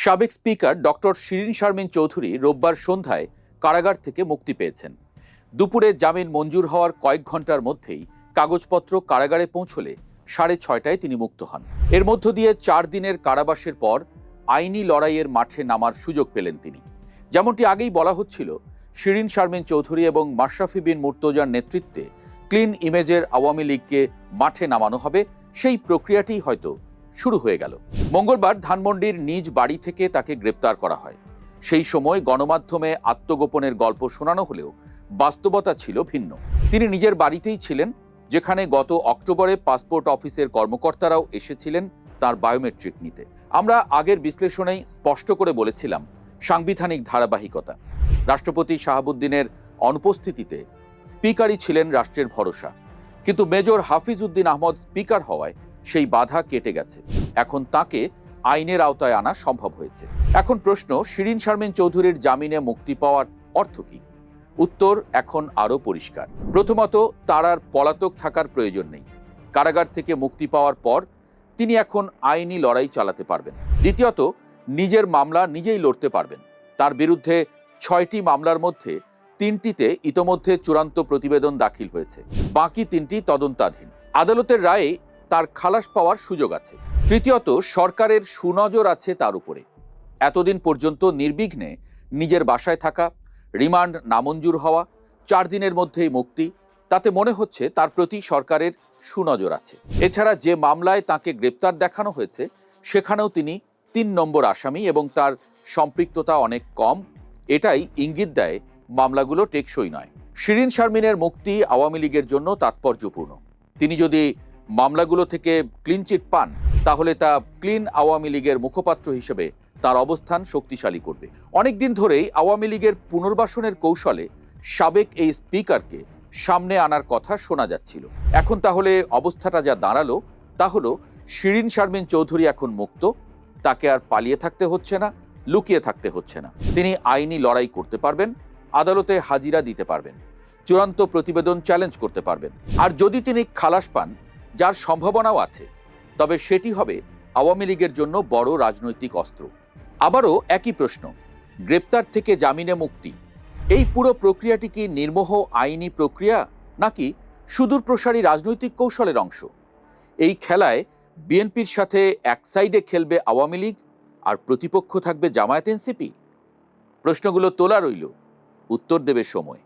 সাবেক speaker doctor Shirin Sharmin Chowdhury রোববার সন্ধ্যায় কারাগার থেকে মুক্তি পেয়েছেন। দুপুরে জামিন মঞ্জুর হওয়ার কয়েক ঘন্টার মধ্যেই কাগজপত্র কারাগারে পৌঁছলে 6:30টায় তিনি মুক্ত হন। এর মধ্য দিয়ে 4 দিনের কারাবাসের পর আইনি লড়াইয়ের মাঠে নামার সুযোগ পেলেন তিনি। যেমনটি আগেই বলা হচ্ছিল, শিরীন শারমিন চৌধুরী এবং মাশরাফি বিন মুর্তজার নেতৃত্বে ক্লিন ইমেজের আওয়ামী লীগকে মাঠে নামানো হবে, সেই প্রক্রিয়াটি হয়তো শুরু হয়ে গেল। মঙ্গলবার ধানমন্ডির নিজ বাড়ি থেকে তাকে গ্রেপ্তার করা হয়। সেই সময় গণমাধ্যমে আত্মগোপনের গল্প শোনানো হলেও বাস্তবতা ছিল ভিন্ন। তিনি নিজের বাড়িতেই ছিলেন, যেখানে গত অক্টোবরে পাসপোর্ট অফিসের কর্মকর্তারাও এসেছিলেন তার বায়োমেট্রিক নিতে। আমরা আগের বিশ্লেষণেই স্পষ্ট করে বলেছিলাম, সাংবিধানিক ধারাবাহিকতা। রাষ্ট্রপতি শাহাবুদ্দিনের অনুপস্থিতিতে স্পিকারই ছিলেন রাষ্ট্রের ভরসা, কিন্তু মেজর হাফিজ উদ্দিন আহমদ স্পিকার হওয়ায় সেই বাধা কেটে গেছে। এখন তাকে আইনের আওতায় আনা সম্ভব হয়েছে। এখন প্রশ্ন, শিরীন শারমিন চৌধুরীর জামিনে মুক্তি পাওয়ার অর্থ কি? উত্তর এখন আরও পরিষ্কার। প্রথমত, তার আর পলাতক থাকার প্রয়োজন নেই। কারাগার থেকে মুক্তি পাওয়ার পর তিনি এখন আইনি লড়াই চালাতে পারবেন। দ্বিতীয়ত, নিজের মামলা নিজেই লড়তে পারবেন। তার বিরুদ্ধে 6টি মামলার মধ্যে 3টিতে ইতোমধ্যে চূড়ান্ত প্রতিবেদন দাখিল হয়েছে, বাকি 3টি তদন্তাধীন। আদালতের রায়ে তার খালাস পাওয়ার সুযোগ আছে। তৃতীয়ত, সরকারের সুনজর আছে তার উপরে। এতদিন পর্যন্ত নির্বিঘ্নে নিজের বাসায় থাকা, রিমান্ড নামঞ্জুর হওয়া, 4 দিনের মধ্যেই মুক্তি, তাতে মনে হচ্ছে তার প্রতি সরকারের সুনজর আছে। এছাড়া যে মামলায় তাকে গ্রেপ্তার দেখানো হয়েছে সেখানেও তিনি 3 নম্বর আসামি এবং তার সম্পৃক্ততা অনেক কম। এটাই ইঙ্গিত দেয় মামলাগুলো টেকসই নয়। শিরীন শারমিনের মুক্তি আওয়ামী লীগের জন্য তাৎপর্যপূর্ণ। তিনি যদি মামলাগুলো থেকে ক্লিনচিট পান, তাহলে তা ক্লিন আওয়ামী লীগের মুখপাত্র হিসেবে তার অবস্থান শক্তিশালী করবে। অনেকদিন ধরেই আওয়ামী লীগের পুনর্বাসনের কৌশলে সাবেক এই স্পিকারকে সামনে আনার কথা শোনা যাচ্ছিল। এখন তাহলে অবস্থাটা যা দাঁড়ালো, তা হলো শিরীন শারমিন চৌধুরী এখন মুক্ত। তাকে আর পালিয়ে থাকতে হচ্ছে না, লুকিয়ে থাকতে হচ্ছে না। তিনি আইনি লড়াই করতে পারবেন, আদালতে হাজিরা দিতে পারবেন, চূড়ান্ত প্রতিবেদন চ্যালেঞ্জ করতে পারবেন। আর যদি তিনি খালাস পান, যার সম্ভাবনাও আছে, তবে সেটি হবে আওয়ামী লীগের জন্য বড় রাজনৈতিক অস্ত্র। আবারও একই প্রশ্ন, গ্রেপ্তার থেকে জামিনে মুক্তি, এই পুরো প্রক্রিয়াটি কি নির্মোহ আইনি প্রক্রিয়া, নাকি সুদূরপ্রসারী রাজনৈতিক কৌশলের অংশ? এই খেলায় বিএনপির সাথে এক সাইডে খেলবে আওয়ামী লীগ আর প্রতিপক্ষ থাকবে জামায়াত এনসিপি। প্রশ্নগুলো তোলা রইল, উত্তর দেবে সময়।